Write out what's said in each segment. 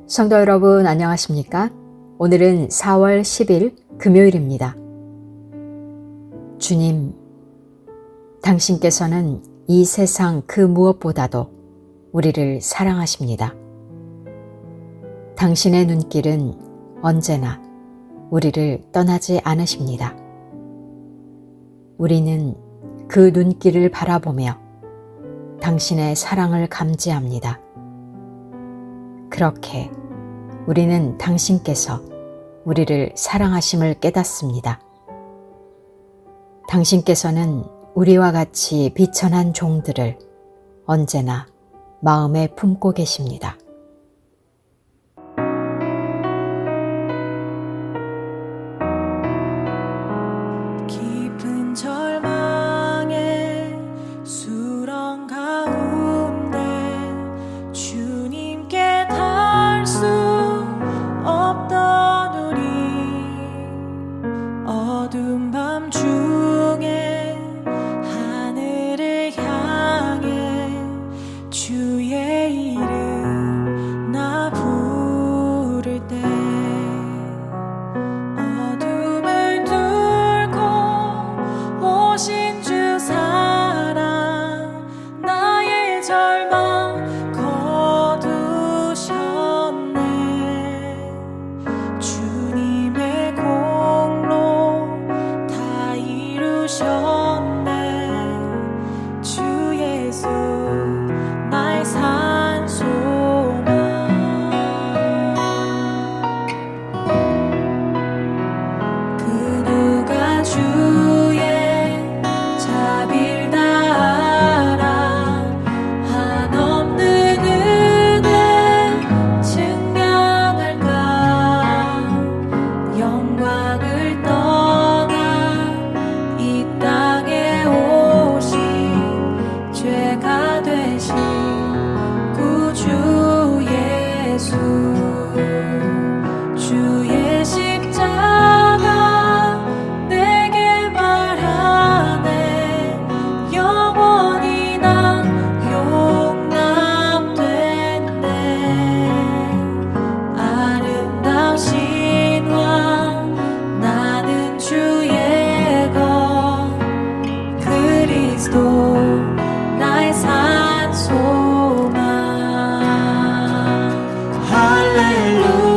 성도 여러분 안녕하십니까? 오늘은 4월 10일 금요일입니다. 주님, 당신께서는 이 세상 그 무엇보다도 우리를 사랑하십니다. 당신의 눈길은 언제나 우리를 떠나지 않으십니다. 우리는 그 눈길을 바라보며 당신의 사랑을 감지합니다. 그렇게 우리는 당신께서 우리를 사랑하심을 깨닫습니다. 당신께서는 우리와 같이 비천한 종들을 언제나 마음에 품고 계십니다. 깊은 절망의 수렁 가운데 주님께 닿을 수 없던 우리, 어두운 밤 중에 하늘을 향해 주의 이름 나 부를 때 어둠을 뚫고 오신 주 사랑 나의 절망 거두셨네. 주님의 공로 다 이루셨네. 주 예수 나의 산소망. 그 누가 주의 자비를 다 알아 한없는 은혜 증명할까. 영광을 떠나 이 땅에 오신 죄가 되신 구주 예수. 주의 십자가 내게 말하네. 영원히 난 용납됐네. 아름다우신 왕 나는 주의 것 그리스도 나의 산소망.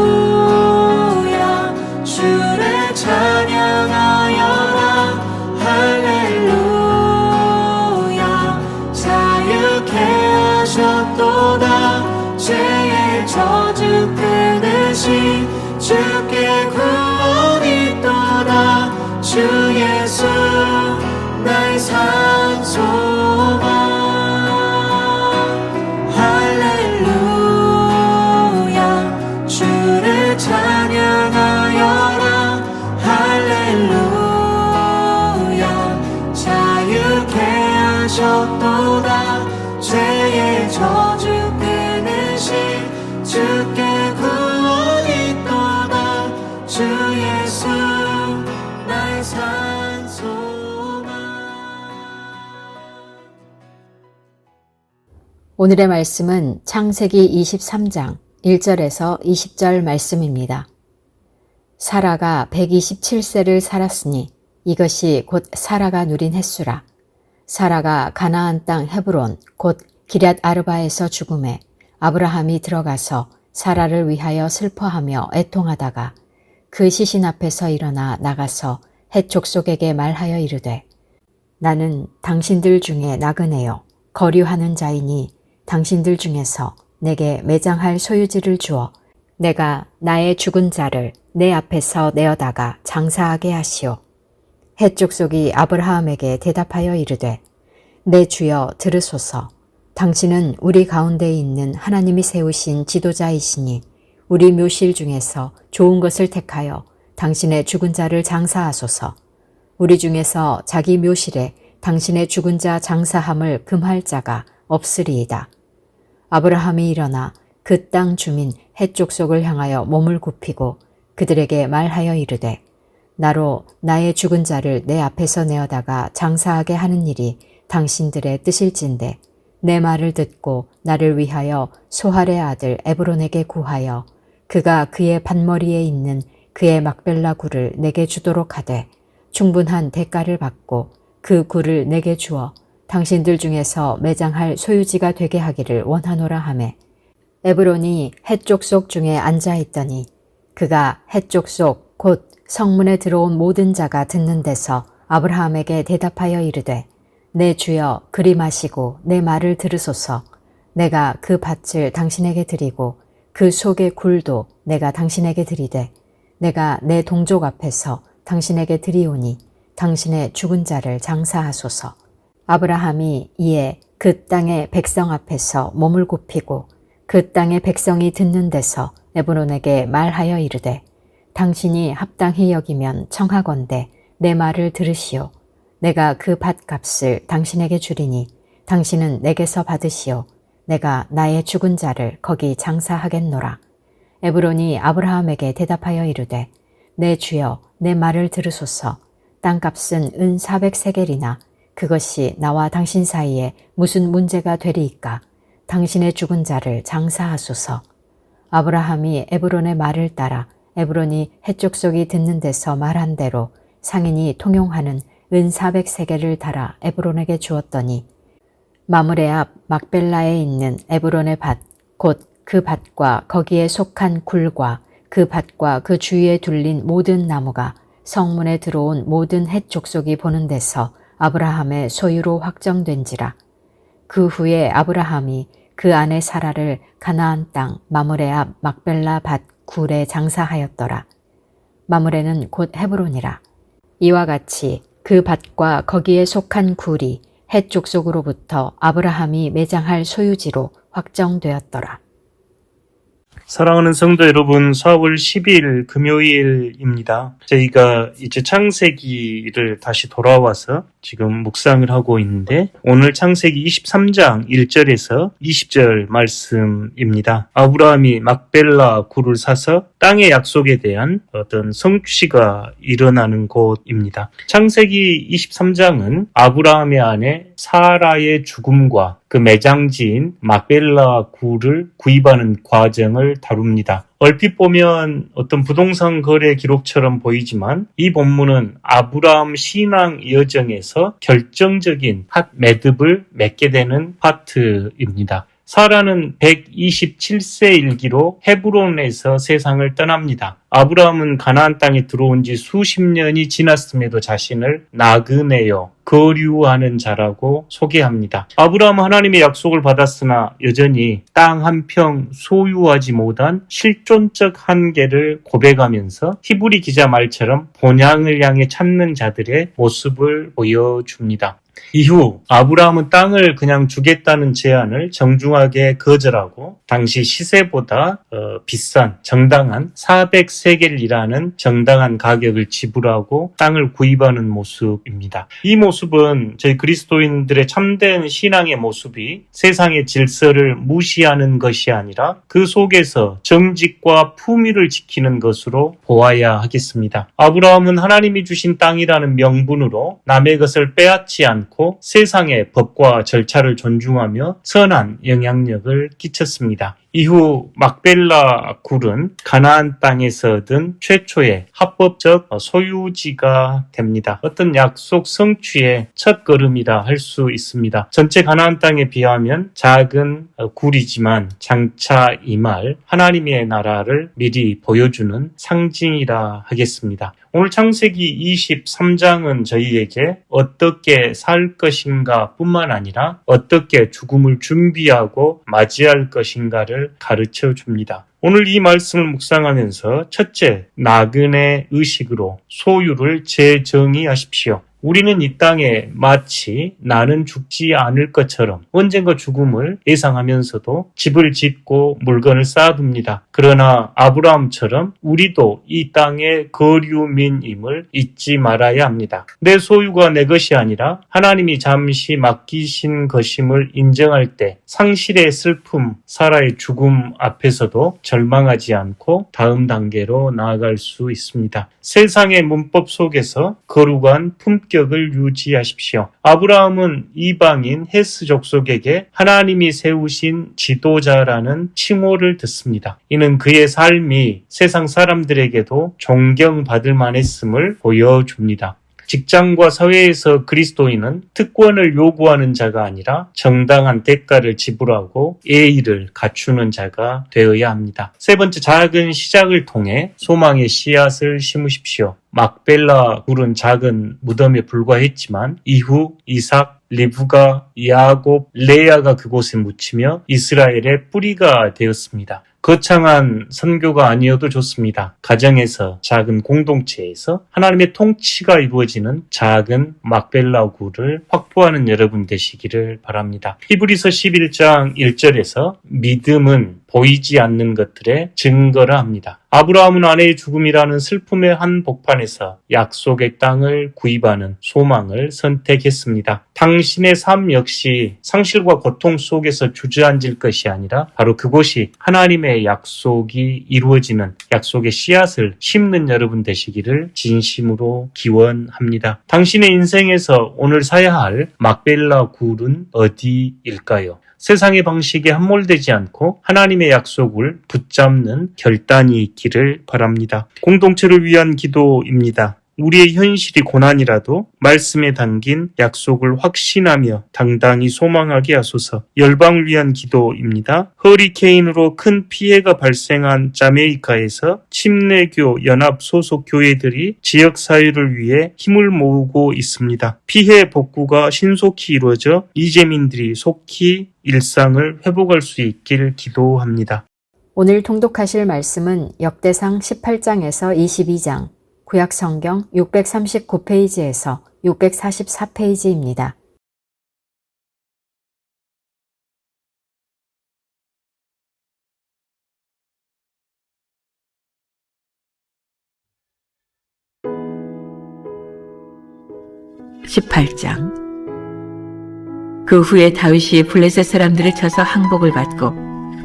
할렐루야 주를 찬양하여라. 할렐루야 자유케 하셨도다. 죄의 저주 끊으신 주께 구원이 있도다. 주 예수 나의 산소망. 할렐루야 주를 찬양하여라. 할렐루야 자유케 하셨도다. 죄의 저주 끊으신 주께 구원이 있도다. 주 예수 나의 산소망. 오늘의 말씀은 창세기 23장 1절에서 20절 말씀입니다. 사라가 127세를 살았으니 이것이 곧 사라가 누린 횟수라. 사라가 가나안 땅 헤브론 곧 기럇 아르바에서 죽음에 아브라함이 들어가서 사라를 위하여 슬퍼하며 애통하다가 그 시신 앞에서 일어나 나가서 헷 족속에게 말하여 이르되 나는 당신들 중에 나그네요 거류하는 자이니 당신들 중에서 내게 매장할 소유지를 주어 내가 나의 죽은 자를 내 앞에서 내어다가 장사하게 하시오. 헷 족속이 아브라함에게 대답하여 이르되 내 주여 들으소서. 당신은 우리 가운데 있는 하나님이 세우신 지도자이시니 우리 묘실 중에서 좋은 것을 택하여 당신의 죽은 자를 장사하소서. 우리 중에서 자기 묘실에 당신의 죽은 자 장사함을 금할 자가 없으리이다. 아브라함이 일어나 그 땅 주민 헷 족속을 향하여 몸을 굽히고 그들에게 말하여 이르되 나로 나의 죽은 자를 내 앞에서 내어다가 장사하게 하는 일이 당신들의 뜻일진데 내 말을 듣고 나를 위하여 소할의 아들 에브론에게 구하여 그가 그의 밭머리에 있는 그의 막벨라 굴을 내게 주도록 하되 충분한 대가를 받고 그 굴을 내게 주어 당신들 중에서 매장할 소유지가 되게 하기를 원하노라 하매 에브론이 헷족속 중에 앉아 있더니 그가 헷족속 곧 성문에 들어온 모든 자가 듣는 데서 아브라함에게 대답하여 이르되 내 주여 그리 마시고 내 말을 들으소서. 내가 그 밭을 당신에게 드리고 그 속의 굴도 내가 당신에게 드리되 내가 내 동족 앞에서 당신에게 드리오니 당신의 죽은 자를 장사하소서. 아브라함이 이에 그 땅의 백성 앞에서 몸을 굽히고 그 땅의 백성이 듣는 데서 에브론에게 말하여 이르되 당신이 합당히 여기면 청하건대 내 말을 들으시오. 내가 그 밭값을 당신에게 주리니 당신은 내게서 받으시오. 내가 나의 죽은 자를 거기 장사하겠노라. 에브론이 아브라함에게 대답하여 이르되 내 주여 내 말을 들으소서. 땅값은 은 400세겔이나 그것이 나와 당신 사이에 무슨 문제가 되리이까. 당신의 죽은 자를 장사하소서. 아브라함이 에브론의 말을 따라 에브론이 헷족속이 듣는 데서 말한 대로 상인이 통용하는 은 400세겔을 달아 에브론에게 주었더니 마므레 앞 막벨라에 있는 에브론의 밭, 곧 그 밭과 거기에 속한 굴과 그 밭과 그 주위에 둘린 모든 나무가 성문에 들어온 모든 헷 족속이 보는 데서 아브라함의 소유로 확정된지라. 그 후에 아브라함이 그 아내 사라를 가나안 땅 마므레 앞 막벨라 밭 굴에 장사하였더라. 마므레는 곧 헤브론이라. 이와 같이 그 밭과 거기에 속한 굴이 헷 족속으로부터 아브라함이 매장할 소유지로 확정되었더라. 사랑하는 성도 여러분, 4월 10일 금요일입니다. 저희가 이제 창세기를 다시 돌아와서 지금 묵상을 하고 있는데 오늘 창세기 23장 1절에서 20절 말씀입니다. 아브라함이 막벨라 굴을 사서 땅의 약속에 대한 어떤 성취가 일어나는 곳입니다. 창세기 23장은 아브라함의 아내 사라의 죽음과 그 매장지인 막벨라 굴을 구입하는 과정을 다룹니다. 얼핏 보면 어떤 부동산 거래 기록처럼 보이지만 이 본문은 아브라함 신앙 여정에서 결정적인 팟 매듭을 맺게 되는 파트입니다. 사라는 127세 일기로 헤브론에서 세상을 떠납니다. 아브라함은 가나안 땅에 들어온 지 수십 년이 지났음에도 자신을 나그네요, 거류하는 자라고 소개합니다. 아브라함은 하나님의 약속을 받았으나 여전히 땅 한 평 소유하지 못한 실존적 한계를 고백하면서 히브리 기자 말처럼 본향을 향해 찾는 자들의 모습을 보여줍니다. 이후 아브라함은 땅을 그냥 주겠다는 제안을 정중하게 거절하고 당시 시세보다 비싼 정당한 400세겔이라는 정당한 가격을 지불하고 땅을 구입하는 모습입니다. 이 모습은 저희 그리스도인들의 참된 신앙의 모습이 세상의 질서를 무시하는 것이 아니라 그 속에서 정직과 품위를 지키는 것으로 보아야 하겠습니다. 아브라함은 하나님이 주신 땅이라는 명분으로 남의 것을 빼앗지 않고 세상의 법과 절차를 존중하며 선한 영향력을 끼쳤습니다. 이후 막벨라 굴은 가나안 땅에서 얻은 최초의 합법적 소유지가 됩니다. 어떤 약속 성취의 첫걸음이라 할 수 있습니다. 전체 가나안 땅에 비하면 작은 굴이지만 장차 임할 하나님의 나라를 미리 보여주는 상징이라 하겠습니다. 오늘 창세기 23장은 저희에게 어떻게 살 것인가 뿐만 아니라 어떻게 죽음을 준비하고 맞이할 것인가를 가르쳐 줍니다. 오늘 이 말씀을 묵상하면서 첫째, 나그네 의식으로 소유를 재정의하십시오. 우리는 이 땅에 마치 나는 죽지 않을 것처럼 언젠가 죽음을 예상하면서도 집을 짓고 물건을 쌓아둡니다. 그러나 아브라함처럼 우리도 이 땅의 거류민임을 잊지 말아야 합니다. 내 소유가 내 것이 아니라 하나님이 잠시 맡기신 것임을 인정할 때 상실의 슬픔, 사라의 죽음 앞에서도 절망하지 않고 다음 단계로 나아갈 수 있습니다. 세상의 문법 속에서 거룩한 품격 품격을 유지하십시오. 아브라함은 이방인 헤스 족속에게 하나님이 세우신 지도자라는 칭호를 듣습니다. 이는 그의 삶이 세상 사람들에게도 존경받을 만했음을 보여줍니다. 직장과 사회에서 그리스도인은 특권을 요구하는 자가 아니라 정당한 대가를 지불하고 예의를 갖추는 자가 되어야 합니다. 세 번째, 작은 시작을 통해 소망의 씨앗을 심으십시오. 막벨라 굴은 작은 무덤에 불과했지만 이후 이삭, 리브가, 야곱, 레아가 그곳에 묻히며 이스라엘의 뿌리가 되었습니다. 거창한 선교가 아니어도 좋습니다. 가정에서, 작은 공동체에서 하나님의 통치가 이루어지는 작은 막벨라 굴을 확보하는 여러분 되시기를 바랍니다. 히브리서 11장 1절에서 믿음은 보이지 않는 것들의 증거라 합니다. 아브라함은 아내의 죽음이라는 슬픔의 한복판에서 약속의 땅을 구입하는 소망을 선택했습니다. 당신의 삶 역시 상실과 고통 속에서 주저앉을 것이 아니라 바로 그곳이 하나님의 약속이 이루어지는 약속의 씨앗을 심는 여러분 되시기를 진심으로 기원합니다. 당신의 인생에서 오늘 사야 할 막벨라 굴은 어디일까요? 세상의 방식에 함몰되지 않고 하나님의 약속을 붙잡는 결단이 있기를 바랍니다. 공동체를 위한 기도입니다. 우리의 현실이 고난이라도 말씀에 담긴 약속을 확신하며 당당히 소망하게 하소서. 열방을 위한 기도입니다. 허리케인으로 큰 피해가 발생한 자메이카에서 침례교 연합 소속 교회들이 지역사회를 위해 힘을 모으고 있습니다. 피해 복구가 신속히 이루어져 이재민들이 속히 일상을 회복할 수 있길 기도합니다. 오늘 통독하실 말씀은 역대상 18장에서 22장, 구약성경 639페이지에서 644페이지입니다. (18장) 그 후에 다윗이 블레셋 사람들을 쳐서 항복을 받고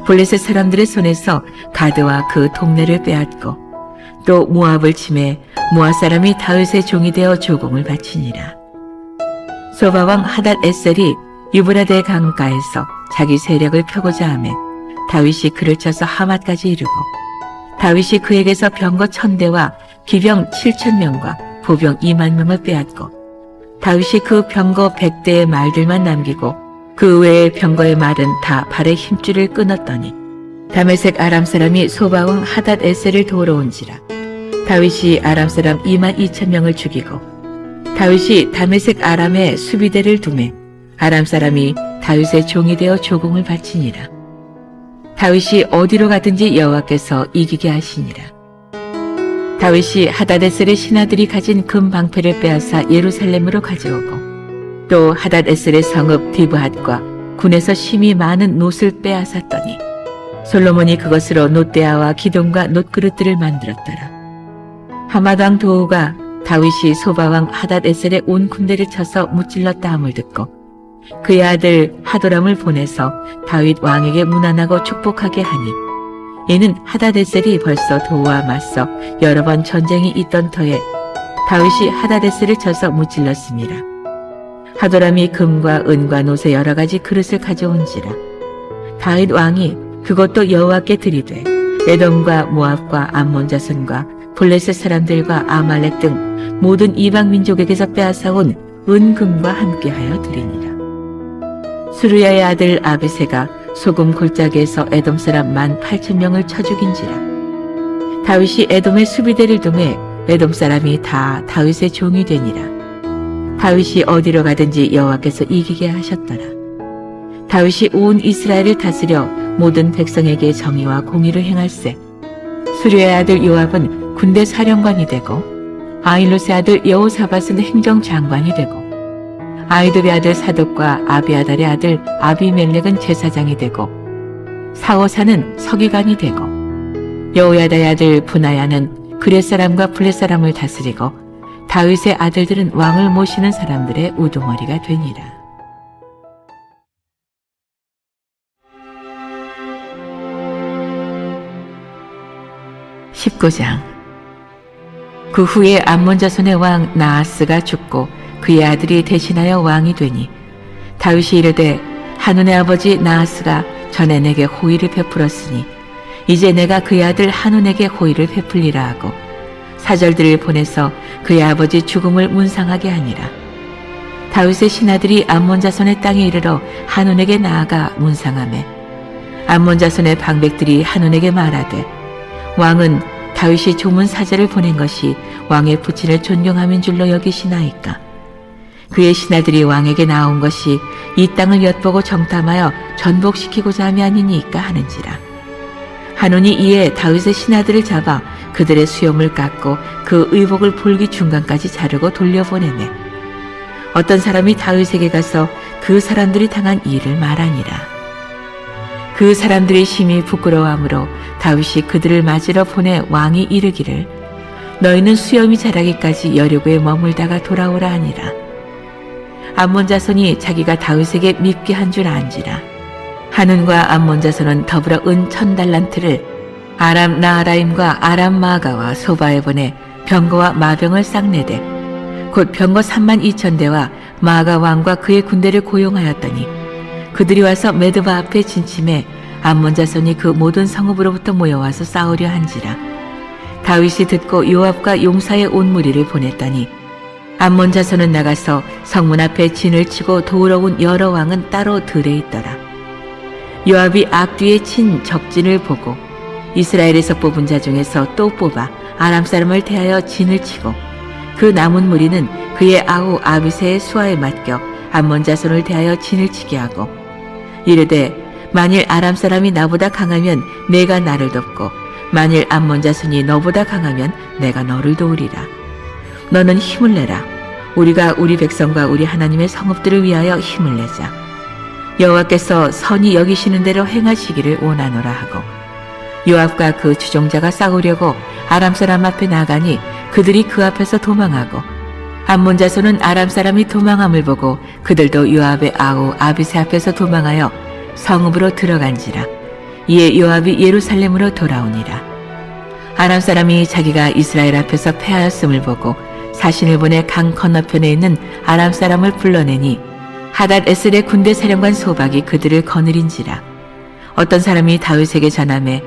블레셋 사람들의 손에서 가드와 그 동네를 빼앗고 또 모압을 침해 모압 사람이 다윗의 종이 되어 조공을 바치니라. 소바왕 하닷 에셀이 유브라데 강가에서 자기 세력을 펴고자 하매 다윗이 그를 쳐서 하맛까지 이르고 다윗이 그에게서 병거 1000대와 기병 7000명과 보병 20000명을 빼앗고 다윗이 그 병거 100대의 말들만 남기고 그 외의 병거의 말은 다 발의 힘줄을 끊었더니 다메섹 아람 사람이 소바왕 하닷 에셀을 도우러 온지라. 다윗이 아람 사람 22000명을 죽이고 다윗이 다메섹 아람에 수비대를 두매 아람 사람이 다윗의 종이 되어 조공을 바치니라. 다윗이 어디로 가든지 여호와께서 이기게 하시니라. 다윗이 하닷에셀의 신하들이 가진 금 방패를 빼앗아 예루살렘으로 가져오고 또 하닷에셀의 성읍 디브핫과 군에서 심히 많은 놋을 빼앗았더니 솔로몬이 그것으로 놋대야와 기둥과 놋그릇들을 만들었더라. 하맛왕 도후가 다윗이 소바왕 하닷에셀의 온 군대를 쳐서 무찔렀다 함을 듣고 그의 아들 하도람을 보내서 다윗 왕에게 문안하고 축복하게 하니 이는 하닷에셀이 벌써 도후와 맞서 여러 번 전쟁이 있던 터에 다윗이 하닷에셀을 쳐서 무찔렀습니다. 하도람이 금과 은과 놋의 여러 가지 그릇을 가져온지라. 다윗 왕이 그것도 여호와께 드리되 에돔과 모압과 암몬 자손과 블레셋 사람들과 아말렉 등 모든 이방 민족에게서 빼앗아온 은금과 함께하여 드리니라. 수르야의 아들 아비새가 소금 골짜기에서 에돔 사람 18,000명을 쳐 죽인지라. 다윗이 에돔의 수비대를 두매 에돔 사람이 다 다윗의 종이 되니라. 다윗이 어디로 가든지 여호와께서 이기게 하셨더라. 다윗이 온 이스라엘을 다스려 모든 백성에게 정의와 공의를 행할세. 수르야의 아들 요압은 군대 사령관이 되고 아힐롯의 아들 여호사밧은 행정장관이 되고 아히도의 아들 사독과 아비아달의 아들 아비멜렉은 제사장이 되고 사호사는 서기관이 되고 여호야다의 아들 분하야는 그렛 사람과 블렛 사람을 다스리고 다윗의 아들들은 왕을 모시는 사람들의 우두머리가 되니라. (19장) 그 후에 암몬 자손의 왕 나하스가 죽고 그의 아들이 대신하여 왕이 되니 다윗이 이르되 한운의 아버지 나하스가 전에 내게 호의를 베풀었으니 이제 내가 그의 아들 한운에게 호의를 베풀리라 하고 사절들을 보내서 그의 아버지 죽음을 문상하게 하니라. 다윗의 신하들이 암몬 자손의 땅에 이르러 한운에게 나아가 문상하매 암몬 자손의 방백들이 한운에게 말하되 왕은 다윗이 조문 사절을 보낸 것이 왕의 부친을 존경함인 줄로 여기시나이까. 그의 신하들이 왕에게 나온 것이 이 땅을 엿보고 정탐하여 전복시키고자 함이 아니니까 하는지라. 한운이 이에 다윗의 신하들을 잡아 그들의 수염을 깎고 그 의복을 볼기 중간까지 자르고 돌려보내매 어떤 사람이 다윗에게 가서 그 사람들이 당한 일을 말하니라. 그 사람들이 심히 부끄러워하므로 다윗이 그들을 맞으러 보내 왕이 이르기를 너희는 수염이 자라기까지 여리고에 머물다가 돌아오라 하니라. 암몬 자손이 자기가 다윗에게 밉게 한 줄 안지라. 한운과 암몬 자손은 더불어 은 1000달란트를 아람 나하라임과 아람 마가와 소바에 보내 병거와 마병을 싹내되 곧 병거 32,000대와 마가 왕과 그의 군대를 고용하였더니 그들이 와서 메드바 앞에 진침해 암몬 자손이 그 모든 성읍으로부터 모여와서 싸우려 한지라. 다윗이 듣고 요압과 용사의 온 무리를 보냈더니 암몬 자손은 나가서 성문 앞에 진을 치고 도우러 온 여러 왕은 따로 들에 있더라. 요압이 앞뒤에 친 적진을 보고 이스라엘에서 뽑은 자 중에서 또 뽑아 아람 사람을 대하여 진을 치고 그 남은 무리는 그의 아우 아비새의 수하에 맡겨 암몬 자손을 대하여 진을 치게 하고 이르되 만일 아람 사람이 나보다 강하면 내가 나를 돕고 만일 암몬 자손이 너보다 강하면 내가 너를 도우리라. 너는 힘을 내라. 우리가 우리 백성과 우리 하나님의 성읍들을 위하여 힘을 내자. 여호와께서 선히 여기시는 대로 행하시기를 원하노라 하고 요압과 그 주종자가 싸우려고 아람 사람 앞에 나가니 그들이 그 앞에서 도망하고 암몬 자손은 아람 사람이 도망함을 보고 그들도 요압의 아우 아비새 앞에서 도망하여 성읍으로 들어간지라. 이에 요압이 예루살렘으로 돌아오니라. 아람 사람이 자기가 이스라엘 앞에서 패하였음을 보고 사신을 보내 강 건너편에 있는 아람 사람을 불러내니 하닷 에셀의 군대 사령관 소박이 그들을 거느린지라. 어떤 사람이 다윗에게 전하매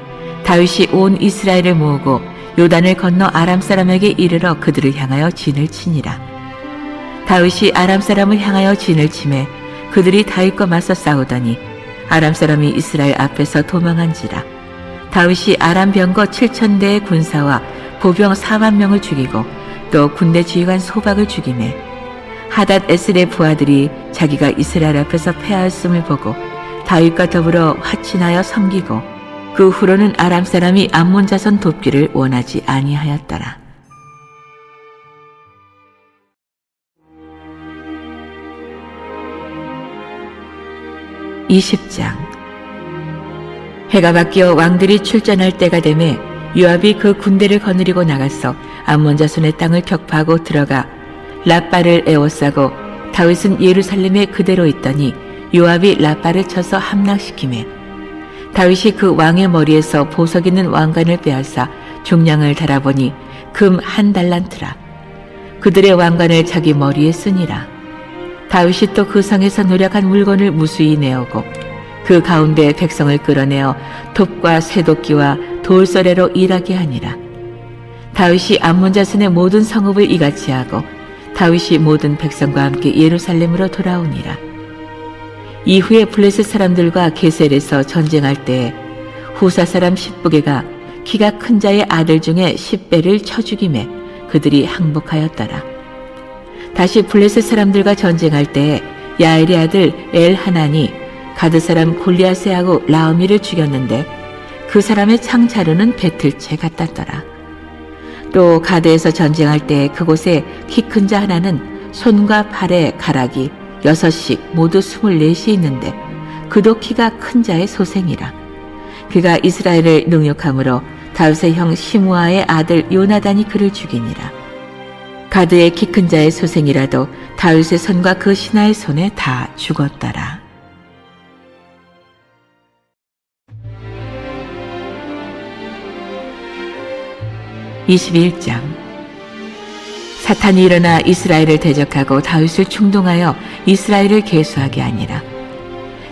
다윗이 온 이스라엘을 모으고 요단을 건너 아람 사람에게 이르러 그들을 향하여 진을 치니라. 다윗이 아람 사람을 향하여 진을 치매 그들이 다윗과 맞서 싸우더니 아람 사람이 이스라엘 앞에서 도망한지라. 다윗이 아람 병거 7,000대의 군사와 보병 4만 명을 죽이고 또 군대 지휘관 소박을 죽이매 하닷 에셀의 부하들이 자기가 이스라엘 앞에서 패하였음을 보고 다윗과 더불어 화친하여 섬기고 그 후로는 아람 사람이 암몬 자손 돕기를 원하지 아니하였더라. (20장) 해가 바뀌어 왕들이 출전할 때가 되매 요압이 그 군대를 거느리고 나가서 암몬 자손의 땅을 격파하고 들어가 라빠를 에워싸고 다윗은 예루살렘에 그대로 있더니 요압이 라빠를 쳐서 함락시키매 다윗이 그 왕의 머리에서 보석 있는 왕관을 빼앗아 중량을 달아보니 금 1달란트라. 그들의 왕관을 자기 머리에 쓰니라. 다윗이 또 그 성에서 노력한 물건을 무수히 내오고 그 가운데 백성을 끌어내어 톱과 쇠도끼와 돌서래로 일하게 하니라. 다윗이 암몬 자손의 모든 성읍을 이같이 하고 다윗이 모든 백성과 함께 예루살렘으로 돌아오니라. 이후에 블레셋 사람들과 게셀에서 전쟁할 때에 후사 사람 십부게가 키가 큰 자의 아들 중에 10배를 쳐 죽이매 그들이 항복하였더라. 다시 블레셋 사람들과 전쟁할 때에 야엘의 아들 엘하난이 가드 사람 골리앗의 아구 라우미를 죽였는데 그 사람의 창자루는 배틀채 같았더라. 또 가드에서 전쟁할 때 그곳에 키 큰 자 하나는 손과 팔에 가락이 6씩 모두 24이 있는데 그도 키가 큰 자의 소생이라. 그가 이스라엘을 능욕함으로 다윗의 형 시므아의 아들 요나단이 그를 죽이니라. 가드의 키 큰 자의 소생이라도 다윗의 손과 그 신하의 손에 다 죽었더라. (21장) 사탄이 일어나 이스라엘을 대적하고 다윗을 충동하여 이스라엘을 계수하게 하니라.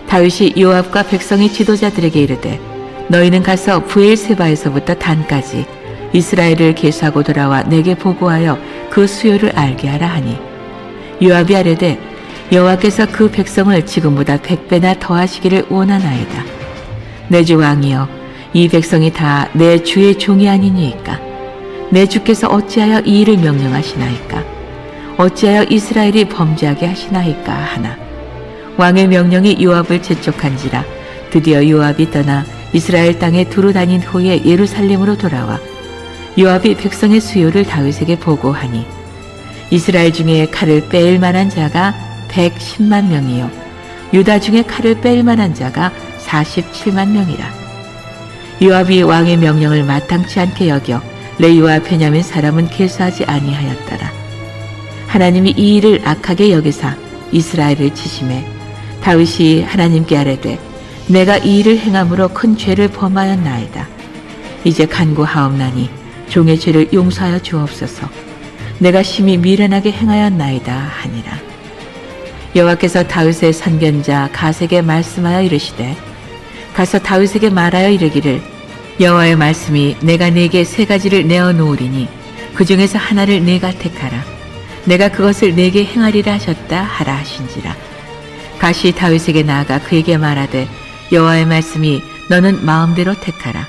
다윗이 요압과 백성의 지도자들에게 이르되 너희는 가서 브엘세바에서부터 단까지 이스라엘을 계수하고 돌아와 내게 보고하여 그 수요를 알게 하라 하니 요압이 아뢰되 여호와께서 그 백성을 지금보다 100배나 더하시기를 원하나이다. 내 주 왕이여 이 백성이 다 내 주의 종이 아니니이까 내 주께서 어찌하여 이 일을 명령하시나이까 어찌하여 이스라엘이 범죄하게 하시나이까 하나 왕의 명령이 요압을 재촉한지라 드디어 요압이 떠나 이스라엘 땅에 두루 다닌 후에 예루살렘으로 돌아와 요압이 백성의 수요를 다윗에게 보고하니 이스라엘 중에 칼을 뺄 만한 자가 110만 명이요 유다 중에 칼을 뺄 만한 자가 47만 명이라. 요압이 왕의 명령을 마땅치 않게 여겨 레위와 베냐민 사람은 계수하지 아니하였더라. 하나님이 이 일을 악하게 여기사 이스라엘을 치심해 다윗이 하나님께 아뢰되 내가 이 일을 행함으로 큰 죄를 범하였나이다. 이제 간구하옵나니 종의 죄를 용서하여 주옵소서. 내가 심히 미련하게 행하였나이다 하니라. 여호와께서 다윗의 선견자 가세에게 말씀하여 이르시되 가서 다윗에게 말하여 이르기를 여호와의 말씀이 내가 네게 3가지를 내어 놓으리니 그 중에서 하나를 네가 택하라. 내가 그것을 네게 행하리라 하셨다 하라 하신지라. 가시 다윗에게 나아가 그에게 말하되 여호와의 말씀이 너는 마음대로 택하라.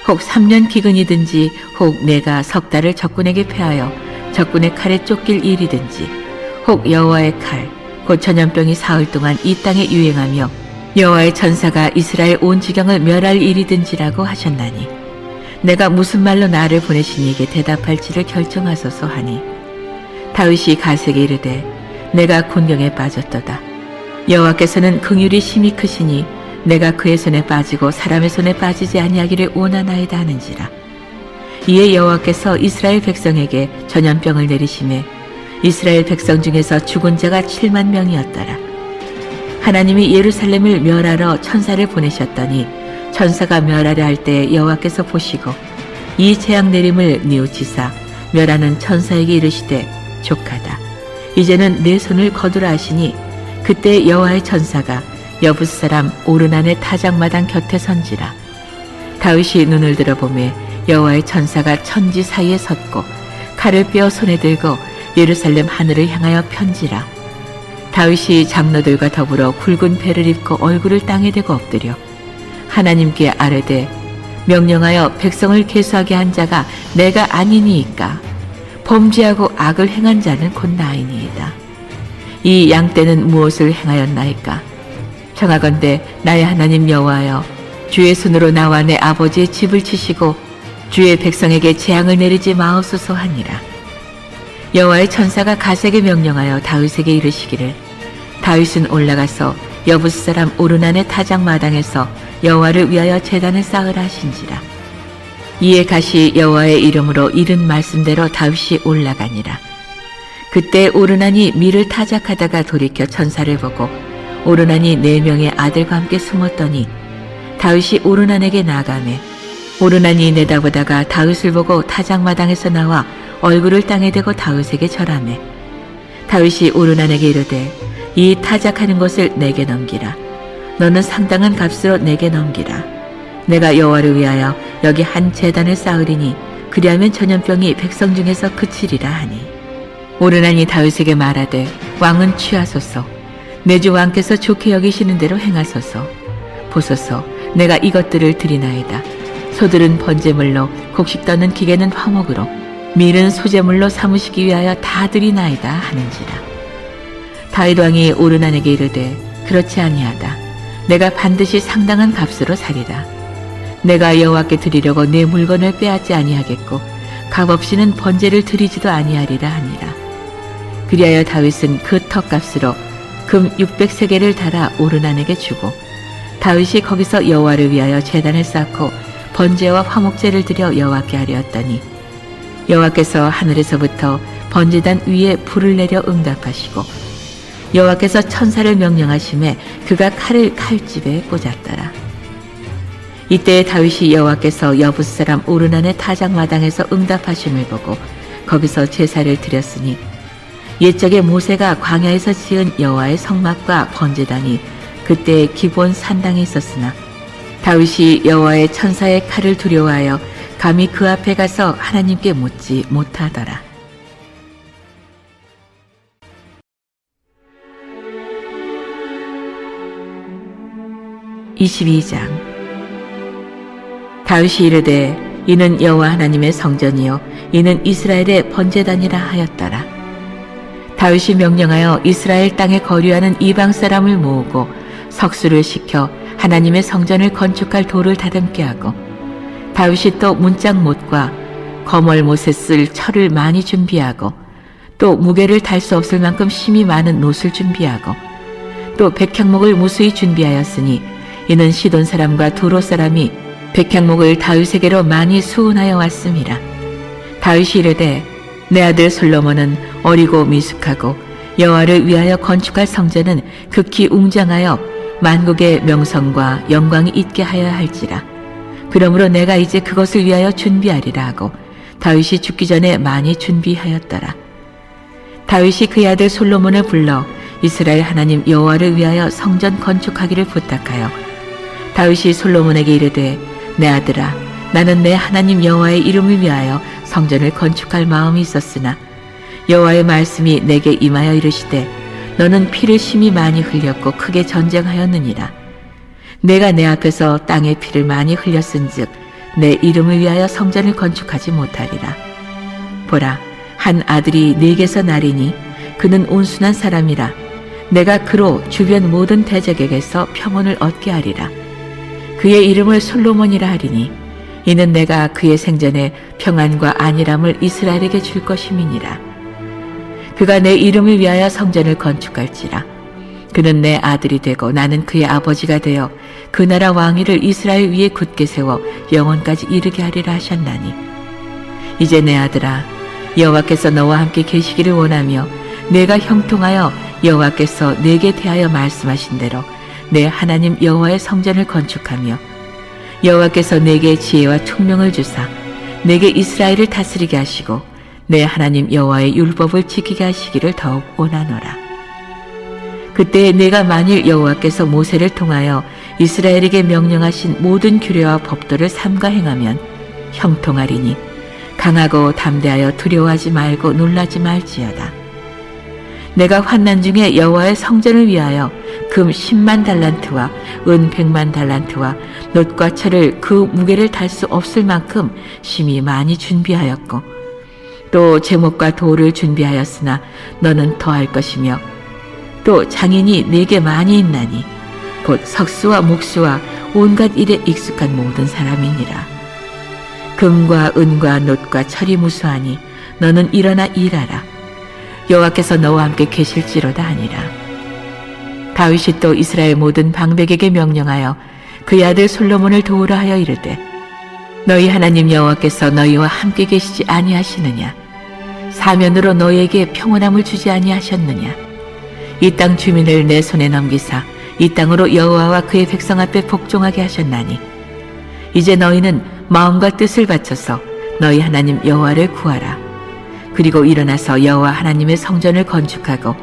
혹 3년 기근이든지 혹 내가 10달을 적군에게 패하여 적군의 칼에 쫓길 일이든지 혹 여호와의 칼 곧 전염병이 사흘 동안 이 땅에 유행하며 여호와의 천사가 이스라엘 온 지경을 멸할 일이든지라고 하셨나니 내가 무슨 말로 나를 보내신 이에게 대답할지를 결정하소서 하니 다윗이 가세에게 이르되 내가 곤경에 빠졌도다. 여호와께서는 긍휼이 심히 크시니 내가 그의 손에 빠지고 사람의 손에 빠지지 아니하기를 원하나이다 하는지라. 이에 여호와께서 이스라엘 백성에게 전염병을 내리심에 이스라엘 백성 중에서 죽은 자가 7만 명이었더라. 하나님이 예루살렘을 멸하러 천사를 보내셨더니 천사가 멸하려 할 때 여호와께서 보시고 이 재앙 내림을 뉘우치사 멸하는 천사에게 이르시되 족하다. 이제는 내 손을 거두라 하시니 그때 여호와의 천사가 여부스 사람 오르난의 타작마당 곁에 선지라. 다윗이 눈을 들어보매 여호와의 천사가 천지 사이에 섰고 칼을 빼어 손에 들고 예루살렘 하늘을 향하여 편지라. 다윗이 장로들과 더불어 굵은 배를 입고 얼굴을 땅에 대고 엎드려 하나님께 아뢰되 명령하여 백성을 계수하게 한 자가 내가 아니니이까 범죄하고 악을 행한 자는 곧 나이니이다. 이 양떼는 무엇을 행하였나이까? 청하건대 나의 하나님 여호와여 주의 손으로 나와 내 아버지의 집을 치시고 주의 백성에게 재앙을 내리지 마옵소서 하니라. 여호와의 천사가 가세에게 명령하여 다윗에게 이르시기를 다윗은 올라가서 여부스 사람 오르난의 타작마당에서 여호와를 위하여 제단을 쌓으라 하신지라. 이에 가시 여호와의 이름으로 이른 말씀대로 다윗이 올라가니라. 그때 오르난이 밀을 타작하다가 돌이켜 천사를 보고 오르난이 4명의 아들과 함께 숨었더니 다윗이 오르난에게 나아가매 오르난이 내다보다가 다윗을 보고 타작마당에서 나와 얼굴을 땅에 대고 다윗에게 절하매 다윗이 오르난에게 이르되 이 타작하는 것을 내게 넘기라. 너는 상당한 값으로 내게 넘기라. 내가 여호와를 위하여 여기 한 제단을 쌓으리니 그리하면 전염병이 백성 중에서 그치리라 하니 오르난이 다윗에게 말하되 왕은 취하소서. 내 주 왕께서 좋게 여기시는 대로 행하소서. 보소서 내가 이것들을 드리나이다. 소들은 번제물로 곡식 떠는 기계는 화목으로 밀은 소제물로 삼으시기 위하여 다 드리나이다 하는지라. 다윗 왕이 오르난에게 이르되 그렇지 아니하다. 내가 반드시 상당한 값으로 사리라. 내가 여호와께 드리려고 내 물건을 빼앗지 아니하겠고 값 없이는 번제를 드리지도 아니하리라 하니라. 그리하여 다윗은 그 턱값으로 금 600세겔을 달아 오르난에게 주고 다윗이 거기서 여호와를 위하여 제단을 쌓고 번제와 화목제를 드려 여호와께 하려었더니 여호와께서 하늘에서부터 번제단 위에 불을 내려 응답하시고 여호와께서 천사를 명령하심에 그가 칼을 칼집에 꽂았더라. 이때 다윗이 여호와께서 여부스 사람 오르난의 타작마당에서 응답하심을 보고 거기서 제사를 드렸으니 옛적에 모세가 광야에서 지은 여호와의 성막과 번제단이 그때 기본 산당에 있었으나 다윗이 여호와의 천사의 칼을 두려워하여 감히 그 앞에 가서 하나님께 묻지 못하더라. 22장. 다윗이 이르되 이는 여호와 하나님의 성전이요 이는 이스라엘의 번제단이라 하였더라. 다윗이 명령하여 이스라엘 땅에 거류하는 이방 사람을 모으고 석수를 시켜 하나님의 성전을 건축할 돌을 다듬게 하고 다윗이 또 문짝못과 거멀못에 쓸 철을 많이 준비하고 또 무게를 달 수 없을 만큼 심이 많은 놋을 준비하고 또 백향목을 무수히 준비하였으니 이는 시돈 사람과 두로 사람이 백향목을 다윗에게로 많이 수운하여 왔음이라. 다윗이 이르되 내 아들 솔로몬은 어리고 미숙하고 여호와를 위하여 건축할 성전은 극히 웅장하여 만국의 명성과 영광이 있게 하여야 할지라. 그러므로 내가 이제 그것을 위하여 준비하리라 하고 다윗이 죽기 전에 많이 준비하였더라. 다윗이 그의 아들 솔로몬을 불러 이스라엘 하나님 여호와를 위하여 성전 건축하기를 부탁하여 다윗이 솔로몬에게 이르되 내 아들아 나는 내 하나님 여호와의 이름을 위하여 성전을 건축할 마음이 있었으나 여호와의 말씀이 내게 임하여 이르시되 너는 피를 심히 많이 흘렸고 크게 전쟁하였느니라. 내가 내 앞에서 땅에 피를 많이 흘렸은즉 내 이름을 위하여 성전을 건축하지 못하리라. 보라 한 아들이 네게서 나리니 그는 온순한 사람이라. 내가 그로 주변 모든 대적에게서 평온을 얻게 하리라. 그의 이름을 솔로몬이라 하리니 이는 내가 그의 생전에 평안과 안일함을 이스라엘에게 줄 것임이니라. 그가 내 이름을 위하여 성전을 건축할지라. 그는 내 아들이 되고 나는 그의 아버지가 되어 그 나라 왕위를 이스라엘 위에 굳게 세워 영원까지 이르게 하리라 하셨나니 이제 내 아들아 여호와께서 너와 함께 계시기를 원하며 내가 형통하여 여호와께서 내게 대하여 말씀하신 대로 내 하나님 여호와의 성전을 건축하며 여호와께서 내게 지혜와 총명을 주사 내게 이스라엘을 다스리게 하시고 내 하나님 여호와의 율법을 지키게 하시기를 더욱 원하노라. 그때 내가 만일 여호와께서 모세를 통하여 이스라엘에게 명령하신 모든 규례와 법도를 삼가 행하면 형통하리니 강하고 담대하여 두려워하지 말고 놀라지 말지어다. 내가 환난 중에 여호와의 성전을 위하여 금 10만 달란트와 은 100만 달란트와 놋과 철을 그 무게를 달 수 없을 만큼 심히 많이 준비하였고 또 제목과 돌을 준비하였으나 너는 더할 것이며 또 장인이 내게 많이 있나니 곧 석수와 목수와 온갖 일에 익숙한 모든 사람이니라. 금과 은과 놋과 철이 무수하니 너는 일어나 일하라. 여호와께서 너와 함께 계실지로다 하니라. 다윗이 또 이스라엘 모든 방백에게 명령하여 그의 아들 솔로몬을 도우라 하여 이르되 너희 하나님 여호와께서 너희와 함께 계시지 아니하시느냐? 사면으로 너희에게 평온함을 주지 아니하셨느냐? 이 땅 주민을 내 손에 넘기사 이 땅으로 여호와와 그의 백성 앞에 복종하게 하셨나니 이제 너희는 마음과 뜻을 바쳐서 너희 하나님 여호와를 구하라. 그리고 일어나서 여호와 하나님의 성전을 건축하고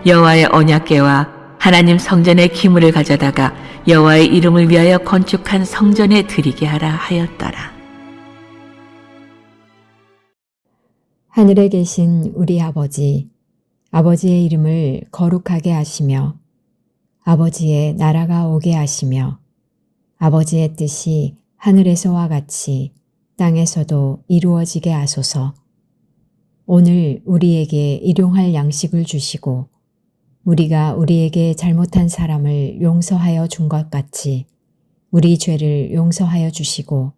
여호와의 언약궤와 하나님 성전의 기물을 가져다가 여호와의 이름을 위하여 건축한 성전에 드리게 하라 하였더라. 하늘에 계신 우리 아버지, 아버지의 이름을 거룩하게 하시며 아버지의 나라가 오게 하시며 아버지의 뜻이 하늘에서와 같이 땅에서도 이루어지게 하소서. 오늘 우리에게 일용할 양식을 주시고 우리가 우리에게 잘못한 사람을 용서하여 준 것 같이 우리 죄를 용서하여 주시고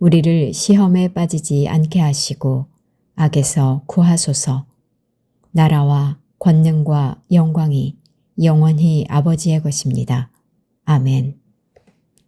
우리를 시험에 빠지지 않게 하시고 악에서 구하소서. 나라와 권능과 영광이 영원히 아버지의 것입니다. 아멘.